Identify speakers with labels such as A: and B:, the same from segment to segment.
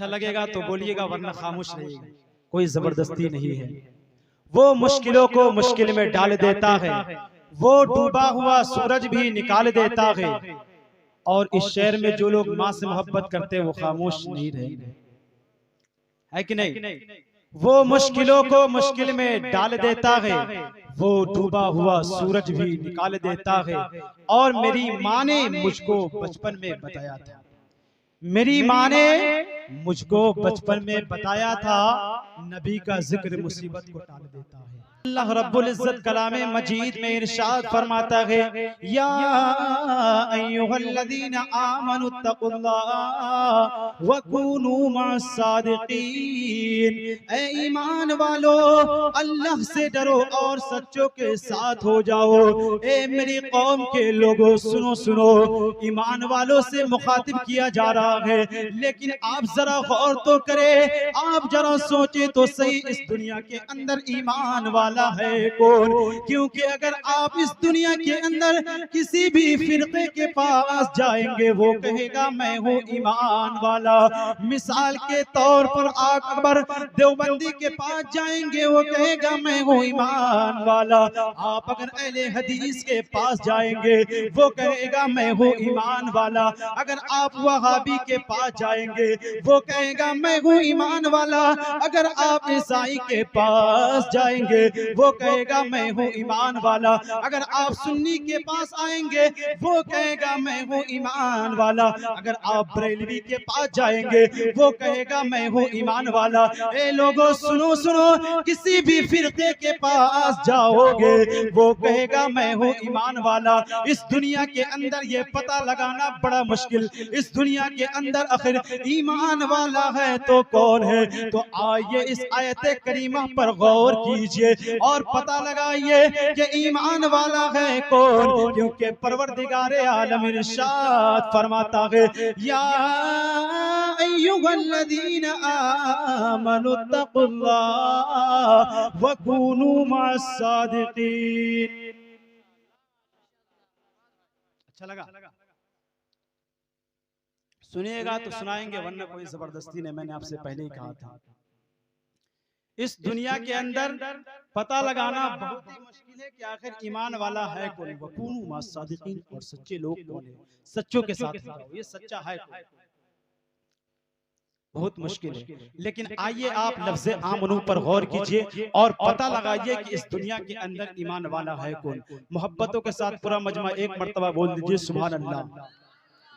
A: अच्छा लगेगा तो बोलिएगा, वरना खामोश रहिएगा, कोई जबरदस्ती नहीं है। वो मुश्किलों को मुश्किल में डाल देता है, वो डूबा हुआ सूरज भी निकाल देता है। और इस शहर में जो लोग माँ से मोहब्बत करते हैं वो खामोश नहीं रहेंगे, है कि नहीं? वो मुश्किलों को मुश्किल में डाल देता है, वो डूबा हुआ सूरज भी निकाल देता है। और मेरी माँ ने मुझको बचपन में बताया था, मेरी माँ ने मुझको बचपन में बताया था, नबी का जिक्र मुसीबत को टाल देता है। अल्लाह रब्बुल इज्जत कलामे मजीद में इरशाद फरमाता है, या अय्युहल्लज़ीना आमनुत्तकुल्लाह व कूनू मअस्सादिकीन। ऐ ईमान वालो, अल्लाह से डरो और सच्चों के साथ हो जाओ। ए मेरी कौम के लोगों, सुनो सुनो, ईमान वालों से मुखातिब किया जा रहा है, लेकिन आप जरा गौर तो करें, आप जरा सोचे तो सही, इस दुनिया के अंदर ईमान वाला है कौन? क्योंकि अगर आप इस दुनिया के अंदर किसी भी फिरके के पास जाएंगे, वो कहेगा मैं हूँ ईमान वाला। मिसाल के तौर पर आप अकबर देवबंदी के पास जाएंगे, वो कहेगा मैं हूँ ईमान वाला। आप अगर अहले हदीस के पास जाएंगे, वो कहेगा मैं हूँ ईमान वाला। अगर आप वहाबी के पास जाएंगे, वो कहेगा मैं हूँ ईमान वाला। अगर आप ईसाई के पास जाएंगे, वो कहेगा मैं हूँ ईमान वाला। अगर आप सुन्नी के पास आएंगे, वो कहेगा मैं हूँ ईमान वाला। अगर आप बरेलवी के पास जाएंगे, वो कहेगा मैं हूँ ईमान वाला। ए लोगों, सुनो सुनो, किसी भी फिरके के पास जाओगे, वो कहेगा मैं हूँ ईमान वाला। इस दुनिया के अंदर ये पता लगाना बड़ा मुश्किल, इस दुनिया के अंदर आखिर ईमान वाला है तो कौन है? तो आइए इस आयत करीमा पर गौर कीजिए और पता लगाइए कि ईमान वाला है कौन। क्योंकि परवरदिगारे आलम इरशाद फरमाता है, या अय्युहल्लज़ीना आमनुत्तकुल्लाह व कूनू मअस्सादिकीन। अच्छा लगा? सुनिएगा तो सुनाएंगे, वरना कोई जबरदस्ती नहीं। मैंने आपसे पहले ही कहा था, इस दुनिया के अंदर पता लगाना बहुत ही मुश्किल है कि आखिर ईमान वाला है कौन। वकूनू मअस्सादिकीन, और सच्चे लोग कौन है, सच्चों के साथ जाओ, ये सच्चा है कौन? बहुत मुश्किल है। लेकिन आइए आप लफ्ज़ आमनू पर गौर कीजिए और पता लगाइए कि इस दुनिया के अंदर ईमान वाला है कौन। मोहब्बतों के साथ पूरा मजमा एक मर्तबा बोल दीजिए सुभान अल्लाह,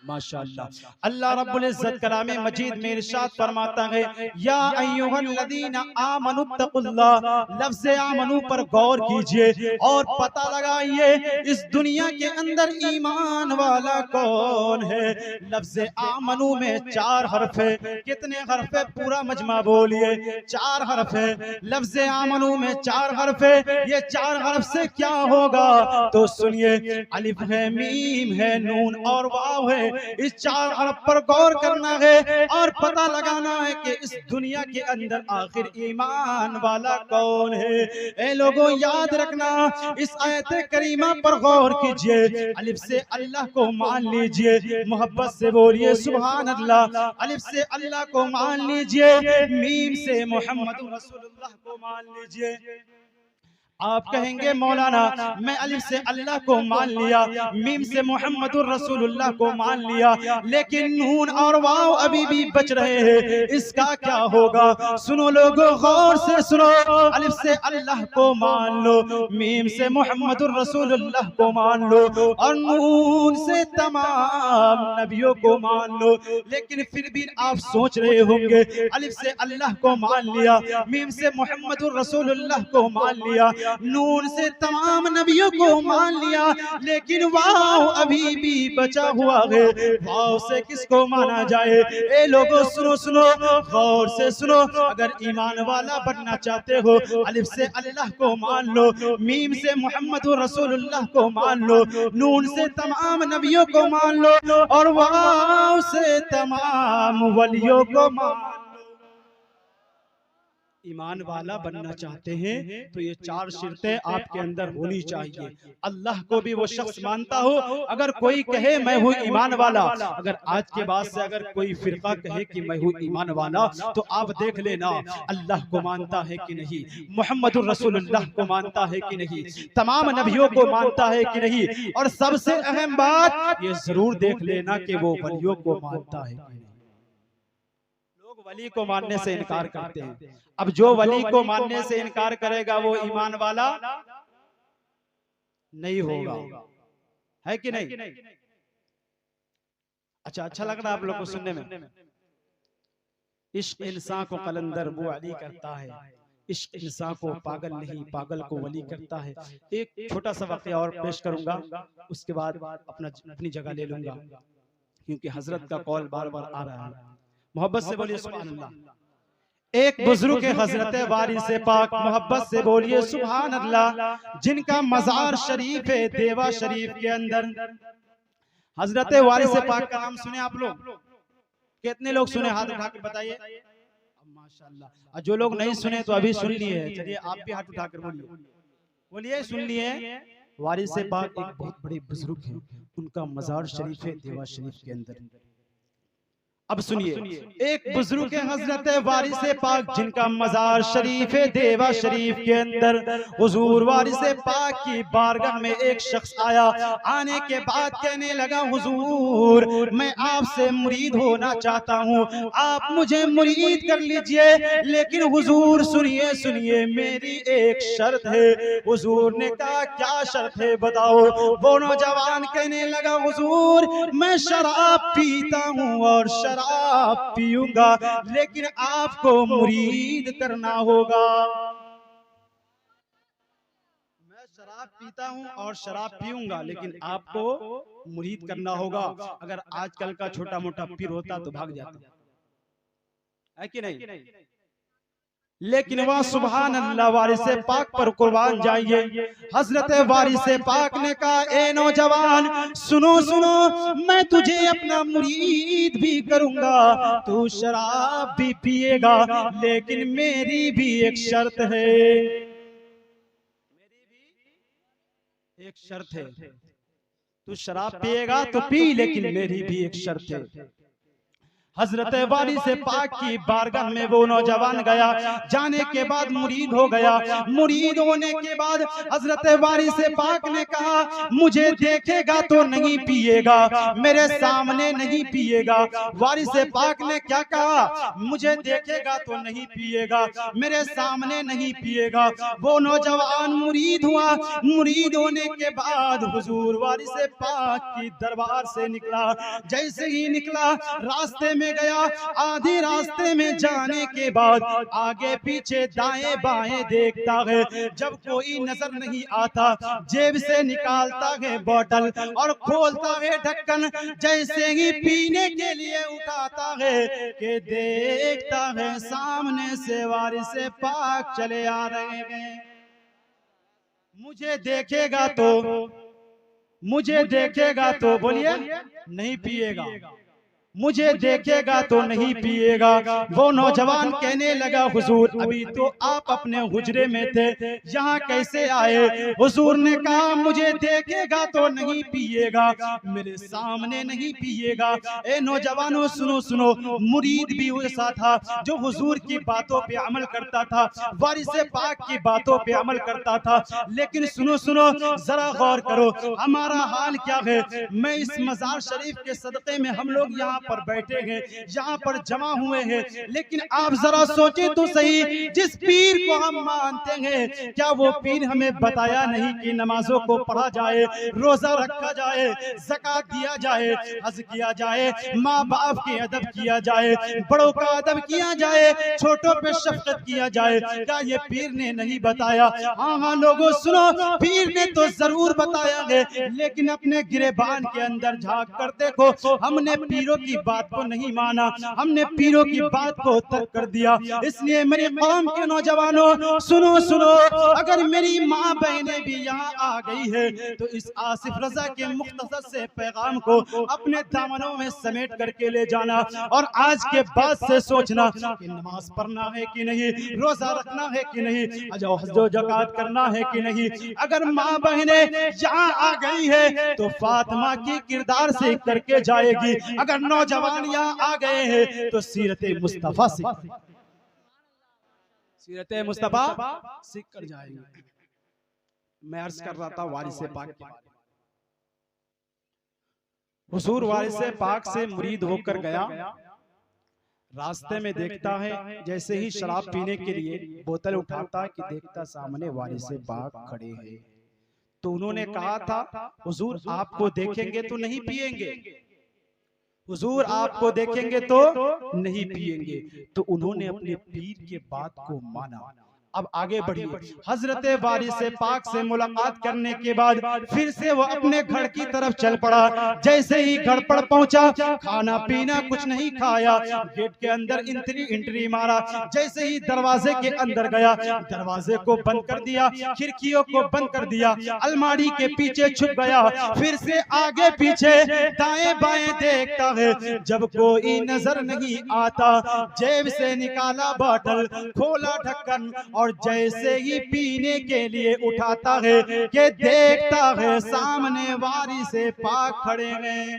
A: माशाअल्लाह। अल्लाह रब्बुल इज्जत कलामे मजीद में इरशाद फरमाता है, या अय्युहल्लज़ीना आमनुत्तकुल्लाह। लफ्ज़ आमनू पर गौर कीजिए और पता लगाइए इस दुनिया के अंदर ईमान वाला कौन है। लफ्ज़ आमनू में 4 हर्फ है। कितने हर्फ है? पूरा मजमा बोलिए, 4 हर्फ है। लफ्ज़ आमनू में 4 हर्फ है। ये 4 हर्फ से क्या होगा तो सुनिए, अलिफ है, मीम है, नून और वाव है। इस 4 हर्फ पर गौर करना है और पता लगाना है कि इस दुनिया के अंदर आखिर ईमान वाला कौन है। ए लोगों, याद रखना, इस आयत करीमा पर गौर कीजिए। अलिफ से अल्लाह को मान लीजिए, मोहब्बत से बोलिए सुभान अल्लाह। अलिफ से अल्लाह को मान लीजिए, मीम से मोहम्मद रसूलुल्लाह को मान लीजिए। आप कहेंगे मौलाना, मैं अलिफ से अल्लाह को मान लिया, मीम से मोहम्मदुर रसूलुल्लाह को मान लिया, लेकिन नून और वाव अभी भी बच रहे हैं, इसका क्या होगा? सुनो लोगों, गौर से सुनो। अलिफ से अल्लाह को मान लो, मीम से मोहम्मदुर रसूलुल्लाह को मान लो, और नून से तमाम नबियों को मान लो। लेकिन फिर भी आप सोच रहे होंगे, अलिफ से अल्लाह को मान लिया, मीम से मोहम्मदुर रसूलुल्लाह को मान लिया, नून से तमाम नबियों को मान लिया, लेकिन वाव अभी भी बचा हुआ है। वाव से किसको माना जाए? ए लोगों, सुनो सुनो, गौर से सुनो। अगर ईमान वाला बनना चाहते हो, अलिफ से अल्लाह को मान लो, मीम से मोहम्मदुर रसूलुल्लाह को मान लो, नून से तमाम नबियों को मान लो, और वाव से तमाम वलियों को मान लो। ईमान वाला बनना चाहते हैं तो ये 4 शर्तें आपके अंदर होनी चाहिए। अल्लाह को भी वो शख्स मानता हो। अगर कोई कहे मैं हूँ ईमान वाला, अगर आज के बाद से अगर कोई फिरका कहे कि मैं हूँ ईमान वाला, तो आप देख लेना अल्लाह को मानता है कि नहीं, मोहम्मदुर रसूलुल्लाह को मानता है कि नहीं, तमाम नबियों को मानता है कि नहीं, और सबसे अहम बात ये जरूर देख लेना कि वो वलियों को मानता है कि नहीं। वली को मानने से इनकार करते हैं। अब जो वली को मानने से इनकार करेगा वो ईमान वाला नहीं होगा, है कि नहीं? अच्छा लग रहा है आप लोग को सुनने में। इश्क इंसान को कलंदर वो वली करता है, इश्क इंसान को पागल नहीं, पागल को वली करता है। एक छोटा सा वाकया और पेश करूंगा, उसके बाद अपनी जगह ले लूंगा, क्योंकि हजरत का कॉल बार बार आ रहा है। मोहब्बत से बोलिए सुभान अल्लाह। एक बुजुर्ग के हजरत वारिस पाक, मोहब्बत से बोलिए सुभान अल्लाह, जिनका मजार शरीफ है देवा शरीफ के अंदर। हजरत वारिस पाक का नाम सुने आप लोग? कितने लोग सुने? हाथ उठा के बताइए। माशाअल्लाह। जो लोग नहीं सुने तो अभी सुन लिए। चलिए आप भी हाथ उठाकर बोलिए सुन लिए। वारिस पाक एक बहुत बड़े बुजुर्ग हैं, उनका मजार शरीफ है देवा शरीफ के अंदर। अब सुनिए, एक बुजुर्ग है हजरत वारिस पाक, जिनका मजार शरीफ है देवा शरीफ के अंदर। हुजूर वारिस पाक की बारगाह में एक शख्स आया। आने के बाद कहने लगा, हुजूर मैं आपसे मुरीद होना चाहता हूँ, आप मुझे मुरीद कर लीजिए, लेकिन हुजूर सुनिए सुनिए मेरी एक शर्त है। हुजूर ने कहा क्या शर्त है बताओ? वो नौजवान कहने लगा, हुजूर मैं शराब पीता हूँ और शराब पीऊंगा, लेकिन आपको मुरीद करना होगा। मैं शराब पीता हूं और शराब पीऊंगा, लेकिन आपको मुरीद करना होगा। अगर आजकल का छोटा मोटा पीर होता तो भाग जाता, है कि नहीं? लेकिन वह सुभान अल्लाह वारिस पाक पर कुर्बान जाइए। हजरत वारिस पाक ने कहा, ए नौजवान सुनो सुनो, मैं तुझे अपना मुरीद भी करूंगा, तू शराब भी पिएगा, लेकिन मेरी भी एक शर्त है। मेरी भी एक शर्त है। तू शराब पिएगा तो पी, लेकिन मेरी भी एक शर्त है। हजरत वारिस पाक की बारगाह में वो नौजवान गया। जाने के बाद मुरीद हो गया। मुरीद होने के बाद हजरत वारिस पाक ने कहा, मुझे देखेगा तो नहीं पिएगा, मेरे सामने नहीं पिएगा। वारिस पाक ने क्या कहा? मुझे देखेगा तो नहीं पिएगा, मेरे सामने नहीं पिएगा। वो नौजवान मुरीद हुआ। मुरीद होने के बाद हुजूर वारिस पाक की दरबार से निकला। जैसे ही निकला रास्ते में गया। आधे रास्ते में जाने के बाद आगे पीछे दाएं बाएं देखता है, जब कोई नजर नहीं आता जेब से निकालता है बोतल और खोलता है ढक्कन। जैसे ही पीने के लिए उठाता है कि देखता है सामने से वारिस पाक चले आ रहे हैं। मुझे देखेगा तो बोलिए नहीं पिएगा, मुझे देखेगा तो नहीं पिएगा। वो नौजवान कहने लगा, हुजूर अभी तो आप अपने हुजरे में थे, यहाँ कैसे आए? हुजूर ने कहा, मुझे देखेगा तो नहीं पिएगा, मेरे सामने नहीं पिएगा। ए नौजवानों सुनो सुनो, मुरीद भी ऐसा था जो हुजूर की बातों पे अमल करता था, वारिस पाक की बातों पे अमल करता था। लेकिन सुनो सुनो, जरा गौर करो हमारा हाल क्या है। मैं इस मजार शरीफ के सदक़े में हम लोग यहाँ पर बैठे हैं, यहाँ पर जमा हुए हैं, लेकिन आप जरा सोचे तो सही, जिस पीर को हम मानते हैं क्या वो पीर हमें बताया नहीं कि नमाजों को पढ़ा जाए, रोजा रखा जाए, ज़कात दिया जाए, हज किया जाए, माँ बाप की अदब किया जाए, बड़ों का अदब किया जाए, छोटों पे शफकत किया जाए? क्या ये पीर ने नहीं बताया? हाँ लोगों सुनो, पीर ने तो जरूर बताया है, लेकिन अपने गिरेबान के अंदर झांक कर देखो, हमने पीरों की की बात को नहीं माना, हमने पीरों की बात को तर्क कर दिया। इसलिए मेरे कौम के नौजवानों सुनो सुनो, अगर मेरी माँ बहनें भी यहाँ आ गई है तो इस आसिफ रजा के मुख्तसर से पैगाम को अपने दामनों में समेट करके ले जाना और आज के बाद से सोचना कि नमाज पढ़ना है कि नहीं, रोजा रखना है कि नहीं, हज ज़कात करना है कि नहीं। अगर माँ बहनें यहाँ आ गई है तो फातिमा की किरदार से करके जाएगी, अगर नौजवान यहाँ आ गए हैं तो सीरत मुस्तफा सीख कर जाएंगे। मैं अर्ज कर रहा था वारिस पाक के बारे में। हुजूर वारिस पाक से मुरीद होकर गया, रास्ते में देखता है जैसे ही शराब पीने के लिए बोतल उठाता कि देखता सामने वारिस पाक खड़े हैं। तो उन्होंने कहा था हुजूर आपको देखेंगे तो नहीं पिएंगे, हुजूर आपको देखेंगे तो नहीं पिएंगे। तो उन्होंने अपने पीर के बात को माना। अब आगे बढ़िए, हजरत वारिस पाक से मुलाकात करने के बाद फिर से वो अपने घर की तरफ चल पड़ा। जैसे ही घर पर पहुंचा, खाना पीना कुछ नहीं खाया, गेट के अंदर एंट्री मारा। जैसे ही दरवाजे के अंदर गया, दरवाजे को बंद कर दिया, खिड़कियों को बंद कर दिया, अलमारी के पीछे छुप गया। फिर से आगे पीछे दाएं बाएं देखता है, जब कोई नजर नहीं आता, जेब से निकाला बोतल, खोला ढक्कन और जैसे ही पीने के लिए उठाता है कि देखता है सामने वारिस पाक खड़े हैं।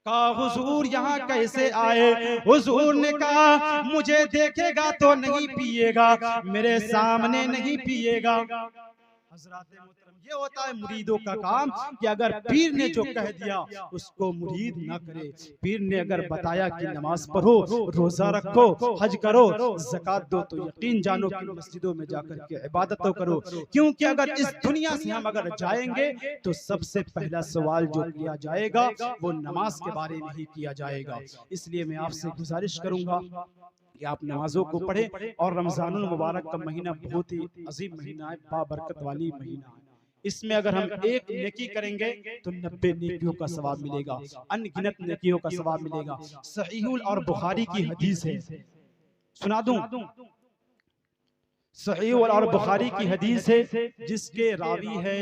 A: कहा हुजूर यहाँ कैसे आए? हुजूर ने कहा मुझे देखेगा तो नहीं पिएगा, मेरे सामने नहीं पिएगा। हज़रात मोहतरम, ये होता है मुरीदों का काम कि अगर पीर ने जो कह दिया उसको मुरीद ना करे। पीर ने अगर बताया कि नमाज पढ़ो, रोजा रखो, हज करो, ज़कात दो, तो यकीन जानो कि मस्जिदों में जाकर के इबादत तो करो। क्योंकि अगर इस दुनिया से हम अगर जाएंगे तो सबसे पहला सवाल जो किया जाएगा वो नमाज के बारे में ही किया जाएगा। इसलिए मैं आपसे गुजारिश करूंगा कि आप नमाजों को पढ़ें। और रमजानुल मुबारक का महीना बहुत ही अजीम महीना है, बाबरकत वाली महीना है। इसमें अगर हम एक नेकी करेंगे तो 90 नेकियों का सवाब मिलेगा, अनगिनत नेकियों का सवाब मिलेगा। सहीहुल और बुखारी की हदीस है, सुना दूं? सहीहुल और बुखारी की हदीस है जिसके रावी है,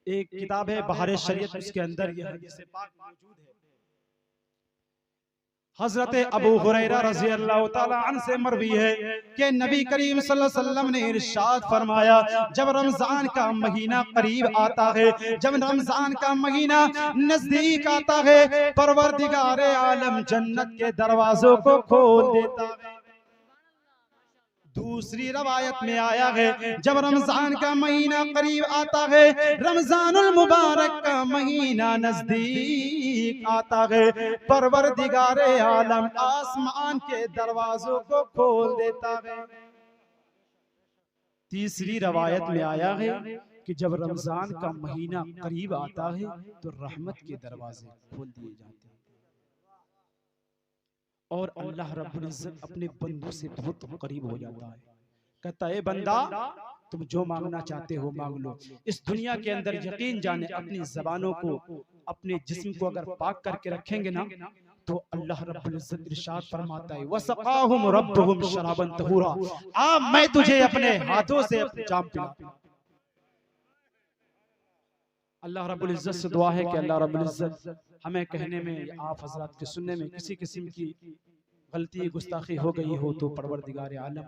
A: एक किताब है बहार शरीयत, उसके अंदर यह हदीस पाक मौजूद है। हजरत अबू हुरैरा रज़ी अल्लाह ताला अन्हु से मरवी है कि नबी करीम सल्लल्लाहु अलैहि वसल्लम ने इरशाद फरमाया, जब रमजान का महीना करीब आता है, जब रमजान का महीना नजदीक आता है, परवरदिगार आलम जन्नत के दरवाजों को खोल देता है। दूसरी रवायत में आया है जब रमजान का महीना करीब आता है, रमजानुल मुबारक का महीना नजदीक आता है, परवरदिगार आलम आसमान के दरवाजों को खोल देता है। तीसरी रवायत में आया है कि जब रमजान का महीना करीब आता है तो रहमत के दरवाजे खोल दिए जाते हैं और अल्लाह रब्बुल इज्जत अपने बंदों से बहुत करीब हो जाता है। कहता है बंदा तुम जो मांगना चाहते हो मांग लो। इस दुनिया के अंदर यकीन जाने अपनी जबानों को, अपने जिस्म को अगर पाक करके रखेंगे ना तो अल्लाह रब्बुल इज्जत इरशाद फरमाता है वसक़ाहुम रब्बुहुम शराबन तहूरा, आ मैं तुझे अपने हाथों से जाम पिला। अल्लाह रब्बुल इज्जत से दुआ है कि अल्लाह रब्बुल इज्जत हमें कहने में, आप हजरात के सुनने में किसी किस्म की गलती गुस्ताखी हो गई हो तो परवरदिगार आलम